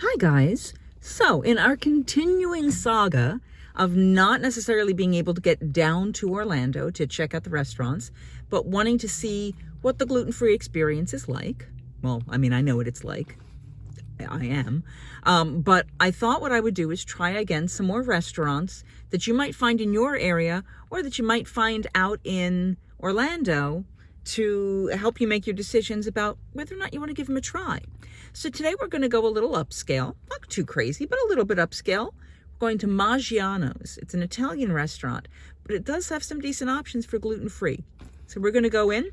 Hi guys. So in our continuing saga of not necessarily being able to get down to Orlando to check out the restaurants, but wanting to see what the gluten-free experience is like. Well, I mean, I know what it's like. I am. But I thought what I would do is try again some more restaurants that you might find in your area or that you might find out in Orlando to help you make your decisions about whether or not you want to give them a try. So today we're going to go a little upscale, not too crazy, but a little bit upscale. We're going to Maggiano's. It's an Italian restaurant, but it does have some decent options for gluten-free. So we're going to go in,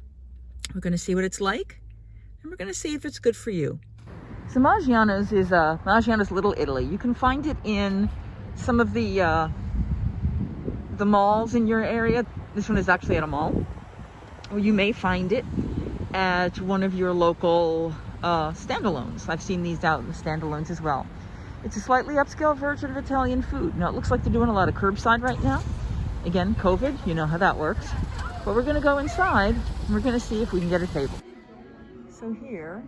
we're going to see what it's like, and we're going to see if it's good for you. So Maggiano's is Maggiano's Little Italy. You can find it in some of the malls in your area. This one is actually at a mall. Or you may find it at one of your local standalones. I've seen these out in the standalones as well. It's a slightly upscale version of Italian food. Now it looks like they're doing a lot of curbside right now. Again, COVID, you know how that works. But we're gonna go inside and we're gonna see if we can get a table. So here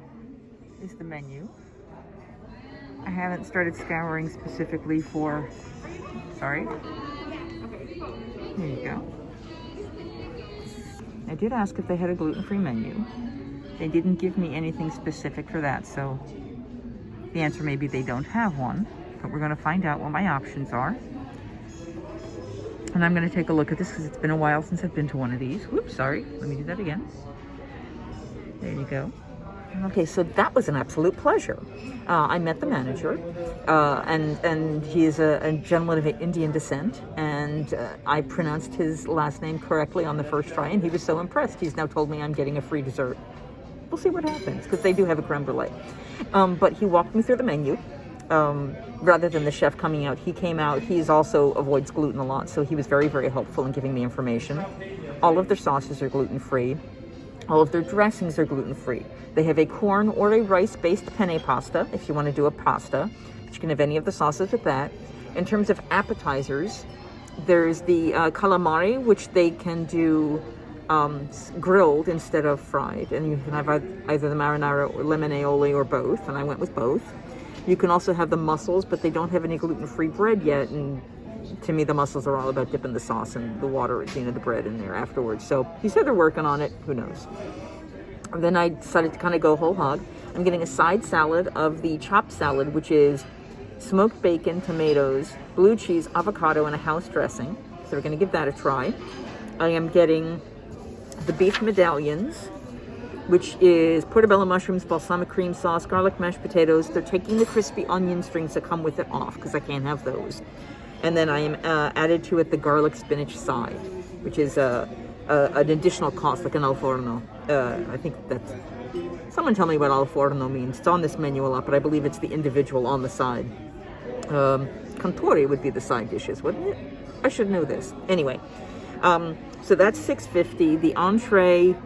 is the menu. I haven't started scouring specifically for, sorry. Here you go. I did ask if they had a gluten-free menu. They didn't give me anything specific for that, so the answer may be they don't have one, but we're going to find out what my options are. And I'm going to take a look at this because it's been a while since I've been to one of these. Whoops, sorry. Let me do that again. There you go. Okay, so that was an absolute pleasure. I met the manager, and he is a gentleman of Indian descent, and I pronounced his last name correctly on the first try, and he was so impressed. He's now told me I'm getting a free dessert. We'll see what happens, because they do have a creme brulee. But he walked me through the menu. Rather than the chef coming out, he came out. He also avoids gluten a lot, so he was very, very helpful in giving me information. All of their sauces are gluten-free. All of their dressings are gluten-free. They have a corn or a rice-based penne pasta, if you want to do a pasta. But you can have any of the sauces with that. In terms of appetizers, there's the calamari, which they can do grilled instead of fried. And you can have either the marinara or lemon aioli or both, and I went with both. You can also have the mussels, but they don't have any gluten-free bread yet, and to me, the mussels are all about dipping the sauce and the water, the bread in there afterwards. So he said they're working on it. Who knows? And then I decided to kind of go whole hog. I'm getting a side salad of the chopped salad, which is smoked bacon, tomatoes, blue cheese, avocado, and a house dressing. So we're going to give that a try. I am getting the beef medallions, which is portobello mushrooms, balsamic cream sauce, garlic mashed potatoes. They're taking the crispy onion strings that come with it off because I can't have those. And then I am added to it the garlic spinach side, which is an additional cost, like an al forno. I think that's, someone tell me what al forno means. It's on this menu a lot, but I believe it's the individual on the side. Cantori would be the side dishes, wouldn't it? I should know this. Anyway, so that's $6.50. The entree,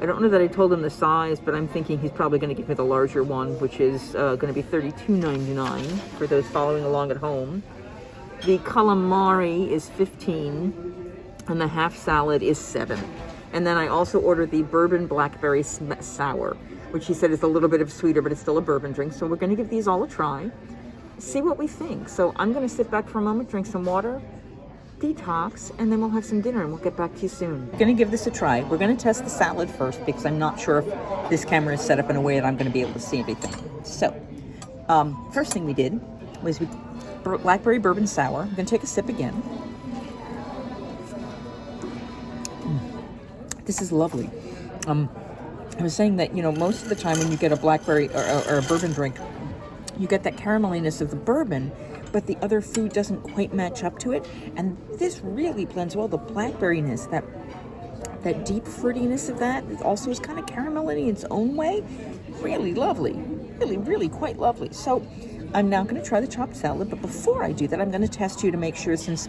I don't know that I told him the size, but I'm thinking he's probably going to give me the larger one, which is going to be $32.99 for those following along at home. The calamari is $15, and the half salad is $7. And then I also ordered the Bourbon Blackberry Sour, which he said is a little bit of sweeter, but it's still a bourbon drink. So we're going to give these all a try, see what we think. So I'm going to sit back for a moment, drink some water, detox, and then we'll have some dinner, and we'll get back to you soon. We're going to give this a try. We're going to test the salad first, because I'm not sure if this camera is set up in a way that I'm going to be able to see everything. So, first thing we did was we Blackberry Bourbon Sour. I'm going to take a sip again. This is lovely. I was saying that, most of the time when you get a blackberry or a bourbon drink, you get that carameliness of the bourbon, but the other food doesn't quite match up to it. And this really blends well. The blackberryness, that deep fruitiness of that, it also is kind of caramelly in its own way. Really lovely. Really, really quite lovely. So I'm now going to try the chopped salad, but before I do that, I'm going to test you to make sure, since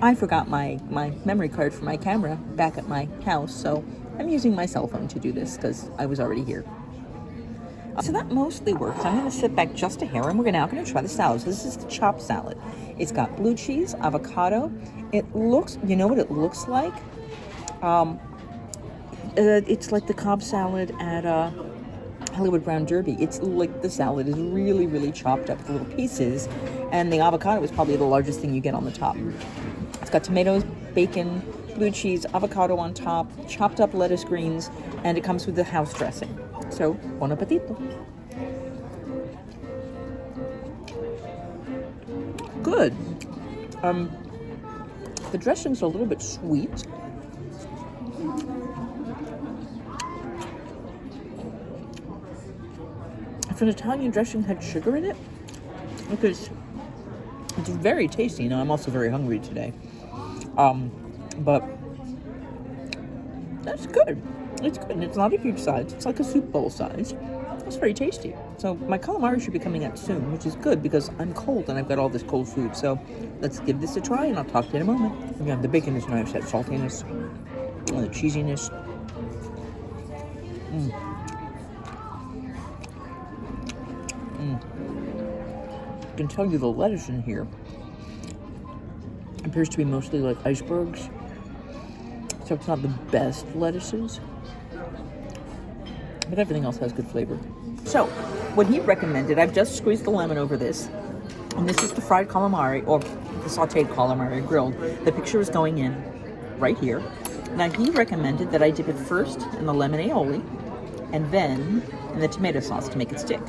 I forgot my memory card for my camera back at my house, so I'm using my cell phone to do this because I was already here. So that mostly works. I'm going to sit back just a hair, and we're now going to try the salad. So this is the chopped salad. It's got blue cheese, avocado. It looks, you know what it looks like? It's like the Cobb salad at Hollywood Brown Derby. It's like the salad is really, really chopped up into little pieces, and the avocado is probably the largest thing you get on the top. It's got tomatoes, bacon, blue cheese, avocado on top, chopped up lettuce greens, and it comes with the house dressing. So, bon appetito. Good. The dressing's a little bit sweet. If an Italian dressing had sugar in it, because it's very tasty. You know, I'm also very hungry today. But that's good. It's good. And it's not a huge size. It's like a soup bowl size. It's very tasty. So my calamari should be coming out soon, which is good because I'm cold and I've got all this cold food. So let's give this a try, and I'll talk to you in a moment. Yeah, the bacon is nice. That saltiness, the cheesiness. I can tell you the lettuce in here appears to be mostly like icebergs, so it's not the best lettuces, but everything else has good flavor. So what he recommended, I've just squeezed the lemon over this, and this is the fried calamari, or the sauteed calamari grilled. The picture is going in right here. Now he recommended that I dip it first in the lemon aioli and then in the tomato sauce to make it stick.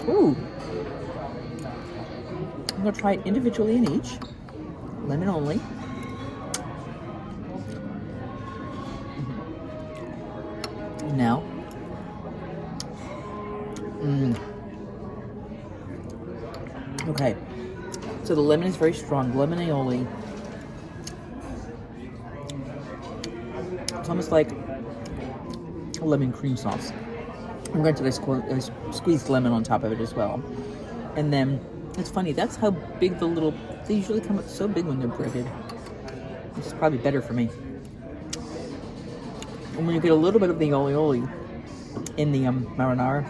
Ooh. I'm going to try it individually in each. Lemon only. And now. Okay. So the lemon is very strong. Lemon aioli. It's almost like a lemon cream sauce. I'm going to squeeze lemon on top of it as well. And then, it's funny, that's how big they usually come up so big when they're breaded. This is probably better for me. And when you get a little bit of the aioli in the marinara,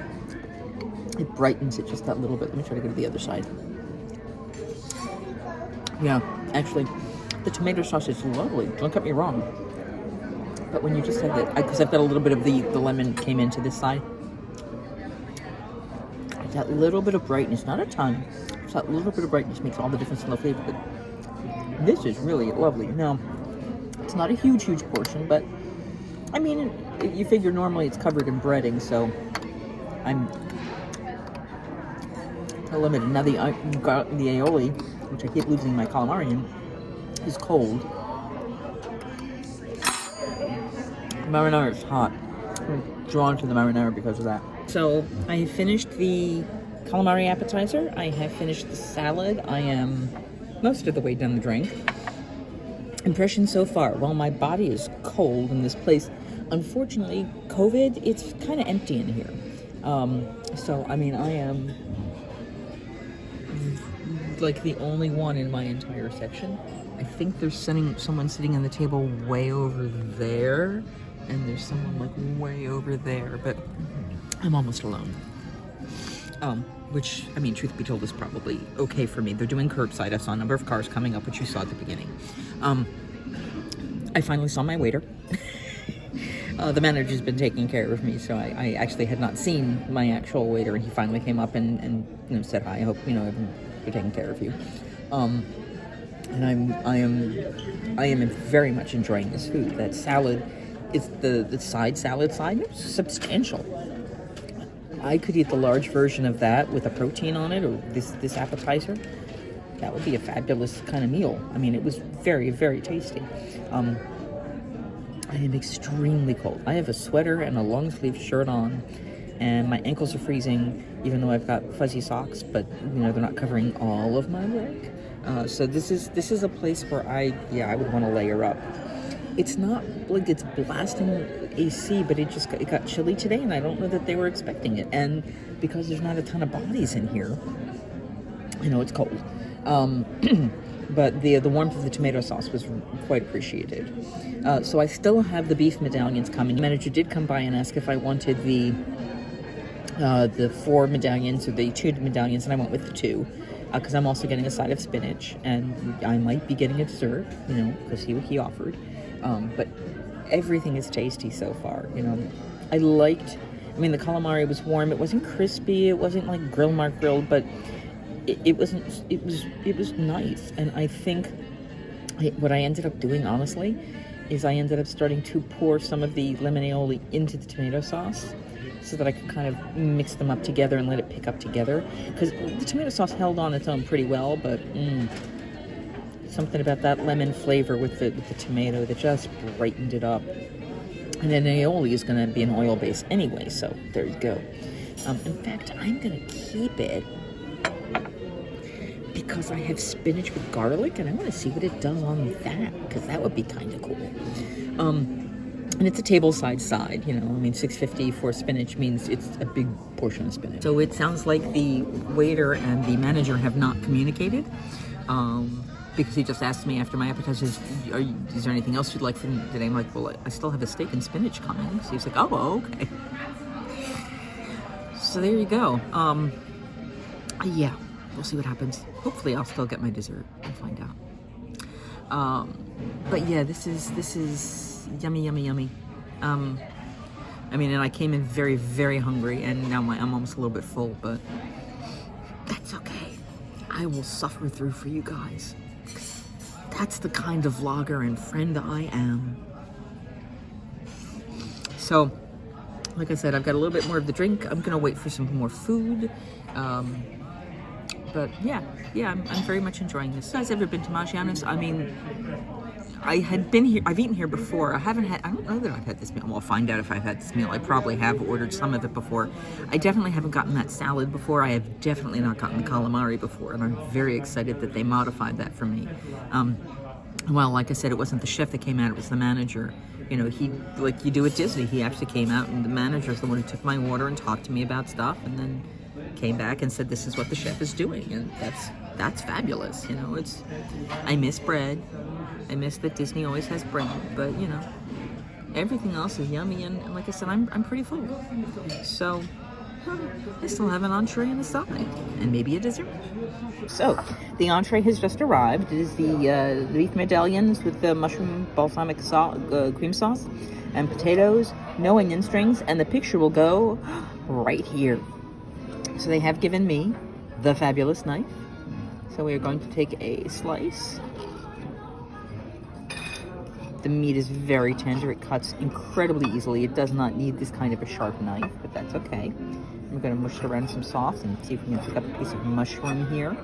it brightens it just that little bit. Let me try to go to the other side. Yeah, actually, the tomato sauce is lovely. Don't get me wrong. But when you just have it, because I've got a little bit of the lemon came into this side, that little bit of brightness, not a ton, just that little bit of brightness makes all the difference in the flavor. But this is really lovely. Now, it's not a huge portion, but I mean, you figure normally it's covered in breading, so I'm limited. Now the aioli, which I keep losing my calamari in, is cold. The marinara is hot. I'm drawn to the marinara because of that. So I finished the calamari appetizer. I have finished the salad. I am most of the way done the drink. Impression so far. While my body is cold in this place, unfortunately, COVID, it's kind of empty in here. So, I mean, I am like the only one in my entire section. I think there's someone sitting on the table way over there, and there's someone like way over there, but I'm almost alone. Which, I mean, truth be told, is probably okay for me. They're doing curbside. I saw a number of cars coming up, which you saw at the beginning. I finally saw my waiter. The manager's been taking care of me, so I actually had not seen my actual waiter, and he finally came up and said hi. I hope they're taking care of you. And I am very much enjoying this food. That salad is the side salad side. It's substantial. I could eat the large version of that with a protein on it, or this appetizer. That would be a fabulous kind of meal. I mean, it was very, very tasty. I am extremely cold. I have a sweater and a long sleeve shirt on, and my ankles are freezing, even though I've got fuzzy socks, but they're not covering all of my leg. So this is a place where I would want to layer up. It's not like it's blasting AC, but it got chilly today, and I don't know that they were expecting it. And because there's not a ton of bodies in here, it's cold. But the warmth of the tomato sauce was quite appreciated. So I still have the beef medallions coming. The manager did come by and ask if I wanted the 4 medallions or the 2 medallions, and I went with the 2. Because I'm also getting a side of spinach, and I might be getting a dessert, because he offered. But everything is tasty so far. I liked, I mean, the calamari was warm. It wasn't crispy. It wasn't like grill mark grilled, but it wasn't, it was nice. And I think what I ended up doing, honestly, is I ended up starting to pour some of the lemon aioli into the tomato sauce so that I could kind of mix them up together and let it pick up together. Because the tomato sauce held on its own pretty well, but something about that lemon flavor with the tomato that just brightened it up. And then aioli is going to be an oil base anyway, so there you go. In fact, I'm going to keep it because I have spinach with garlic, and I want to see what it does on that, because that would be kind of cool. And it's a table-side side, you know. I mean, $6.50 for spinach means it's a big portion of spinach. So it sounds like the waiter and the manager have not communicated, because he just asked me after my appetizers, is there anything else you'd like from today? I'm like, well, I still have a steak and spinach coming. So he's like, oh, okay. So there you go. Yeah. We'll see what happens. Hopefully I'll still get my dessert. We'll find out. But yeah, this is yummy, yummy, yummy. I mean, and I came in very, very hungry, and now I'm almost a little bit full, but that's okay. I will suffer through for you guys. That's the kind of vlogger and friend I am. So, like I said, I've got a little bit more of the drink. I'm gonna wait for some more food. But yeah, I'm very much enjoying this. You guys ever been to Maggiano's? I mean, I had been here, I've eaten here before. I don't know that I've had this meal. Well, I'll find out if I've had this meal. I probably have ordered some of it before. I definitely haven't gotten that salad before. I have definitely not gotten the calamari before, and I'm very excited that they modified that for me. Well, like I said, it wasn't the chef that came out, it was the manager. You know, he, like you do at Disney, he actually came out, and the manager's the one who took my order and talked to me about stuff, and then came back and said, this is what the chef is doing, and that's fabulous. You know, I miss bread. I miss that Disney always has bread, but you know, everything else is yummy, and like I said, I'm pretty full. So I still have an entree and a side, and maybe a dessert. So the entree has just arrived. It is the beef medallions with the mushroom balsamic cream sauce and potatoes, no onion strings, and the picture will go right here. So they have given me the fabulous knife. So we are going to take a slice. The meat is very tender. It cuts incredibly easily. It does not need this kind of a sharp knife, but that's okay. I'm going to mush it around some sauce and see if we can pick up a piece of mushroom here.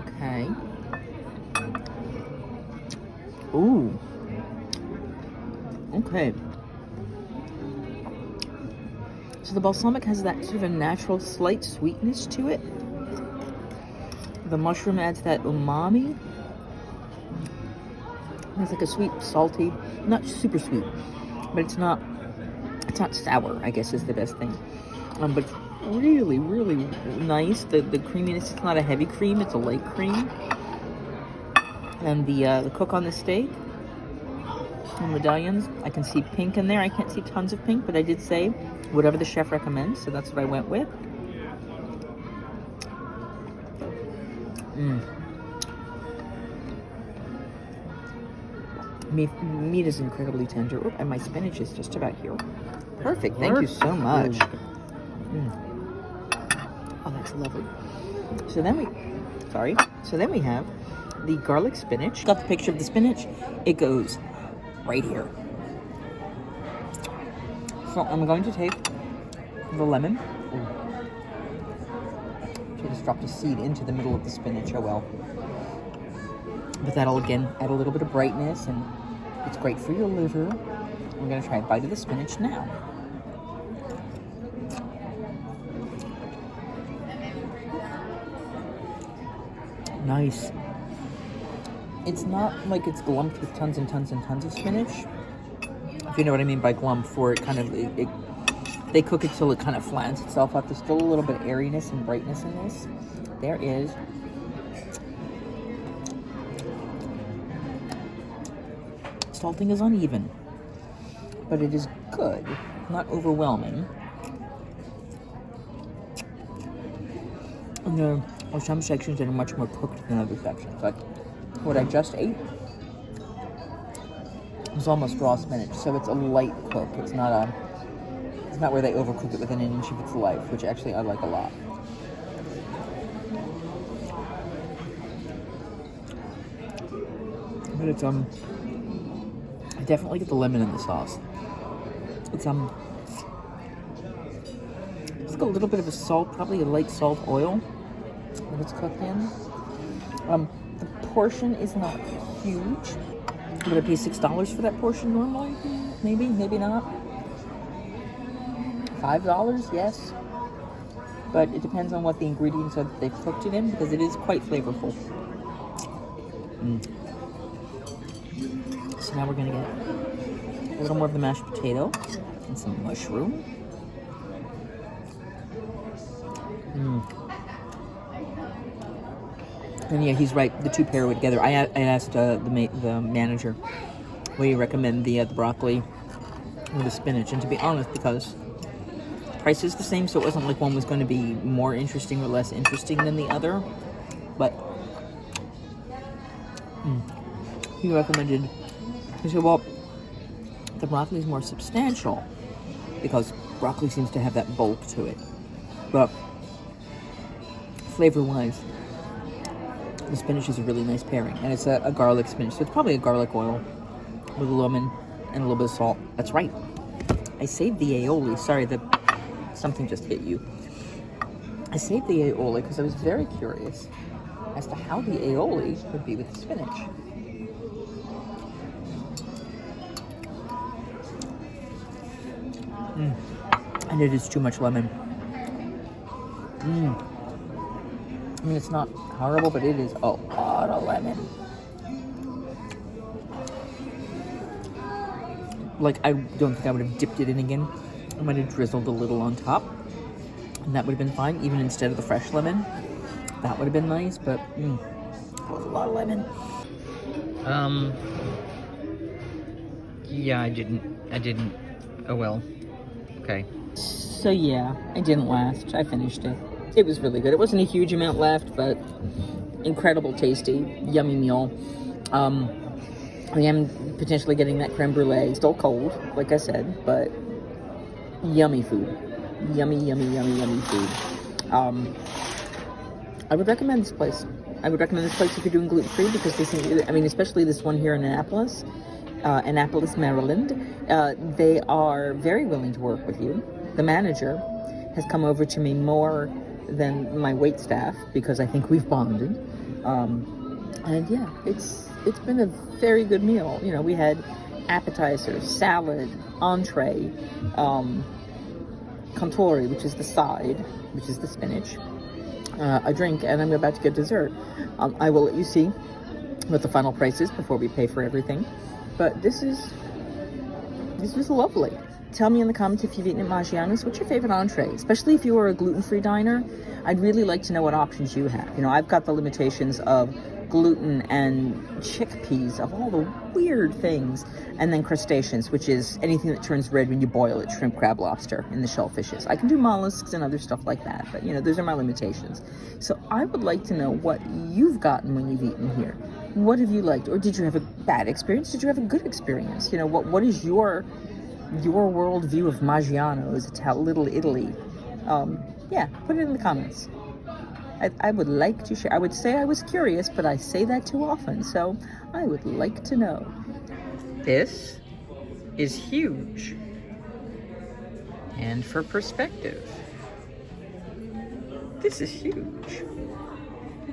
Okay. Ooh. Okay. So the balsamic has that sort of a natural slight sweetness to it. The mushroom adds that umami. It's like a sweet, salty, not super sweet, but it's not sour, I guess is the best thing. But it's really, really nice. The creaminess, it's not a heavy cream, it's a light cream. And the cook on the steak, the medallions, I can see pink in there. I can't see tons of pink, but I did say whatever the chef recommends, so that's what I went with. Meat is incredibly tender. Oh, and my spinach is just about here. Perfect. Thank you so much. Oh, that's lovely. So then we have the garlic spinach. Got the picture of the spinach. It goes right here. So I'm going to take the lemon. I just dropped a seed into the middle of the spinach. Oh well. But that'll again add a little bit of brightness, and it's great for your liver. I'm going to try a bite of the spinach now. Nice. It's not like it's glumped with tons and tons and tons of spinach. If you know what I mean by glump, for it kind of, they cook it till it kind of flattens itself out. There's still a little bit of airiness and brightness in this. There is. Salting is uneven, but it is good, not overwhelming. And there are some sections that are much more cooked than other sections. Like what I just ate, It's almost raw spinach, so it's a light cook. It's not where they overcook it within an inch of its life, which actually I like a lot. But it's I definitely get the lemon in the sauce. It's it's got a little bit of a salt, probably a light salt oil that it's cooked in. The portion is not huge. Would I pay $6 for that portion normally? Maybe, maybe not. $5, yes. But it depends on what the ingredients are that they've cooked it in, because it is quite flavorful. So now we're gonna get a little more of the mashed potato and some mushroom. And yeah, he's right. The two pair together. I asked the manager, "What do you recommend, the broccoli or the spinach?" And to be honest, because the price is the same, so it wasn't like one was going to be more interesting or less interesting than the other. But he recommended. He said, "Well, the broccoli is more substantial because broccoli seems to have that bulk to it, but flavor-wise, the spinach is a really nice pairing, and it's a garlic spinach, so it's probably a garlic oil with a lemon and a little bit of salt." That's right. I saved the aioli. Sorry, something just hit you. I saved the aioli because I was very curious as to how the aioli would be with the spinach. And it is too much lemon. I mean, it's not horrible, but it is a lot of lemon. Like, I don't think I would have dipped it in again. I might have drizzled a little on top, and that would have been fine, even instead of the fresh lemon. That would have been nice, but that was a lot of lemon. Yeah, I didn't. Oh well. Okay. So yeah, I didn't last. I finished it. It was really good. It wasn't a huge amount left, but incredible tasty, yummy meal. I am potentially getting that creme brulee. Still cold, like I said, but yummy food. Yummy, yummy, yummy, yummy food. I would recommend this place. I would recommend this place if you're doing gluten-free, because they seem, I mean, especially this one here in Annapolis, Maryland. They are very willing to work with you. The manager has come over to me more than my wait staff, because I think we've bonded. And yeah, it's been a very good meal. You know, we had appetizers, salad, entree, contorre, which is the side, which is the spinach, a drink, and I'm about to get dessert. I will let you see what the final price is before we pay for everything. But this was lovely. Tell me in the comments if you've eaten at Maggiano's. What's your favorite entree? Especially if you are a gluten-free diner, I'd really like to know what options you have. You know, I've got the limitations of gluten and chickpeas, of all the weird things, and then crustaceans, which is anything that turns red when you boil it, shrimp, crab, lobster, and the shellfishes. I can do mollusks and other stuff like that, but you know, those are my limitations. So I would like to know what you've gotten when you've eaten here. What have you liked? Or did you have a bad experience? Did you have a good experience? You know, what is your world view of Maggiano's, Little Italy? Yeah, put it in the comments. I would like to share. I would say I was curious, but I say that too often, so I would like to know. This is huge. And for perspective, this is huge.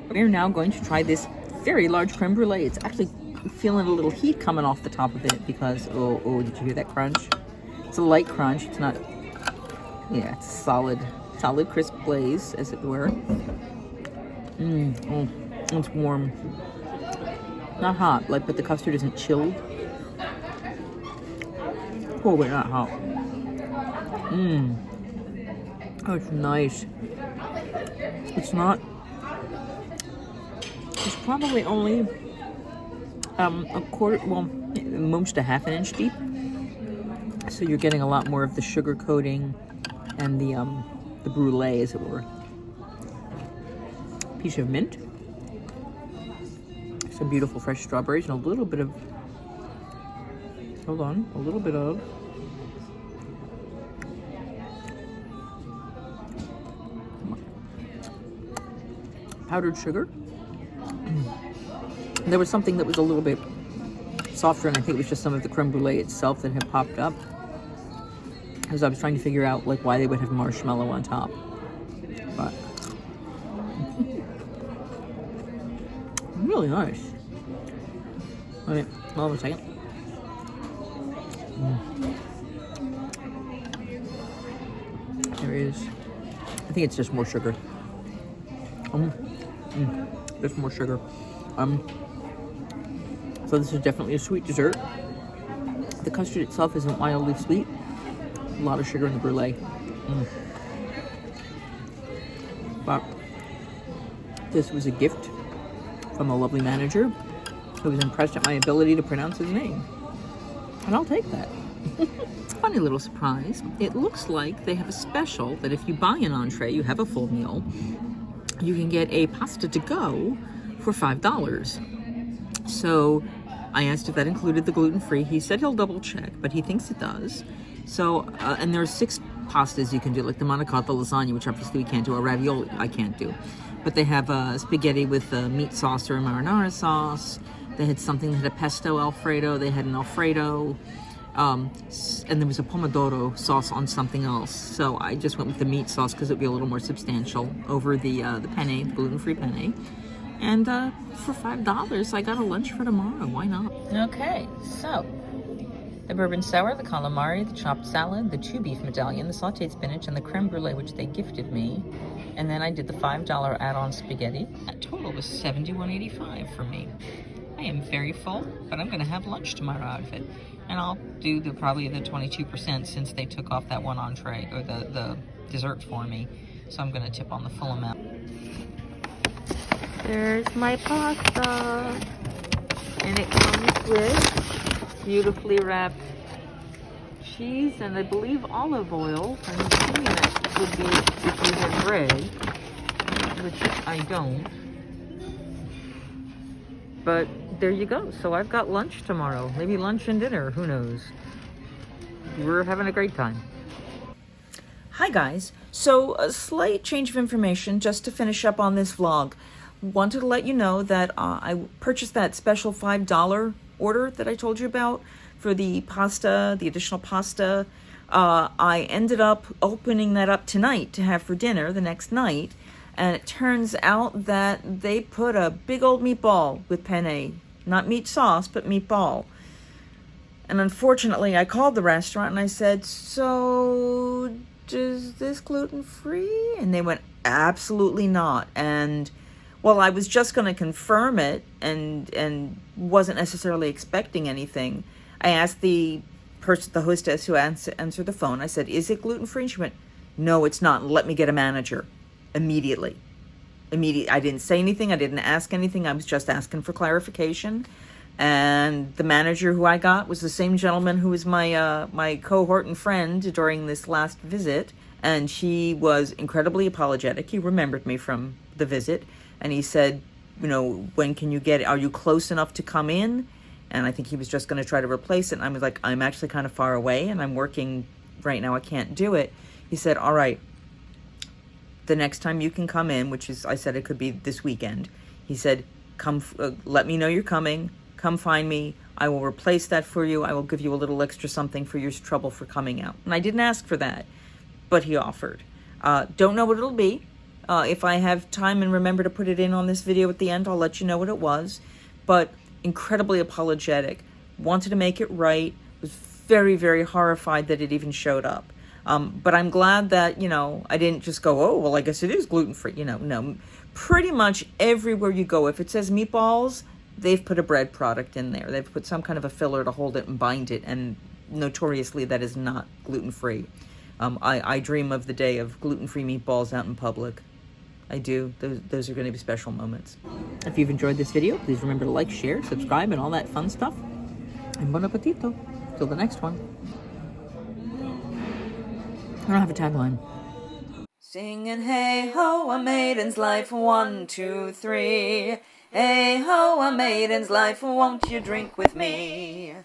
We're now going to try this very large creme brulee. It's actually feeling a little heat coming off the top of it because, oh, did you hear that crunch? It's a light crunch. It's not, yeah, it's solid crisp glaze, as it were. Oh, it's warm. Not hot, but the custard isn't chilled. Oh, but not hot. Oh, it's nice. It's probably only a quarter, well, most a half an inch deep. So you're getting a lot more of the sugar coating and the brulee, as it were. Piece of mint, some beautiful fresh strawberries, and a little bit of Hold on, a little bit of powdered sugar. There was something that was a little bit softer, and I think it was just some of the creme brulee itself that had popped up, as I was trying to figure out like why they would have marshmallow on top. But really nice. Wait, hold on a second. There is, I think it's just more sugar. Just more sugar. So this is definitely a sweet dessert. The custard itself isn't wildly sweet. A lot of sugar in the brulee. But this was a gift from a lovely manager who was impressed at my ability to pronounce his name. And I'll take that. Funny little surprise. It looks like they have a special that if you buy an entree, you have a full meal, you can get a pasta to go for $5. So I asked if that included the gluten-free. He said he'll double check, but he thinks it does. So, and there's 6 pastas you can do, like the manicotti lasagna, which obviously we can't do, or ravioli I can't do. But they have spaghetti with meat sauce or marinara sauce. They had something that had a pesto Alfredo. They had an Alfredo. And there was a pomodoro sauce on something else. So I just went with the meat sauce because it would be a little more substantial over the penne, the gluten-free penne. And for $5, I got a lunch for tomorrow. Why not? Okay, so the bourbon sour, the calamari, the chopped salad, the 2 beef medallion, the sauteed spinach, and the creme brulee, which they gifted me. And then I did the $5 add-on spaghetti. That total was $71.85 for me. I am very full, but I'm going to have lunch tomorrow out of it. And I'll do probably the 22% since they took off that one entree, or the dessert for me. So I'm going to tip on the full amount. There's my pasta. And it comes with beautifully wrapped cheese and I believe olive oil. I'm assuming that would be if you had bread, which I don't. But there you go. So I've got lunch tomorrow. Maybe lunch and dinner. Who knows? We're having a great time. Hi guys. So a slight change of information just to finish up on this vlog. Wanted to let you know that I purchased that special $5 order that I told you about for the pasta, the additional pasta. I ended up opening that up tonight to have for dinner the next night. And it turns out that they put a big old meatball with penne. Not meat sauce, but meatball. And unfortunately, I called the restaurant and I said, so is this gluten-free? And they went, absolutely not. And, well, I was just going to confirm it and wasn't necessarily expecting anything. I asked the hostess who answered the phone, I said, is it gluten-free? And she went, no, it's not. Let me get a manager. Immediately. I didn't say anything. I didn't ask anything. I was just asking for clarification. And the manager who I got was the same gentleman who was my cohort and friend during this last visit. And he was incredibly apologetic. He remembered me from the visit. And he said, you know, when can you get it? Are you close enough to come in? And I think he was just going to try to replace it. And I was like, I'm actually kind of far away and I'm working right now. I can't do it. He said, all right. The next time you can come in, which is, I said it could be this weekend. He said, come, let me know you're coming. Come find me. I will replace that for you. I will give you a little extra something for your trouble for coming out. And I didn't ask for that, but he offered. Don't know what it'll be. If I have time and remember to put it in on this video at the end, I'll let you know what it was. But incredibly apologetic. Wanted to make it right. Was very, very horrified that it even showed up. But I'm glad that, you know, I didn't just go, oh, well, I guess it is gluten-free. You know, no. Pretty much everywhere you go, if it says meatballs, they've put a bread product in there. They've put some kind of a filler to hold it and bind it. And notoriously, that is not gluten-free. I dream of the day of gluten-free meatballs out in public. I do. Those are going to be special moments. If you've enjoyed this video, please remember to like, share, subscribe, and all that fun stuff. And bon appetito. Till the next one. I don't have a tagline. Singing, hey ho, a maiden's life, 1, 2, 3. Hey ho, a maiden's life, won't you drink with me?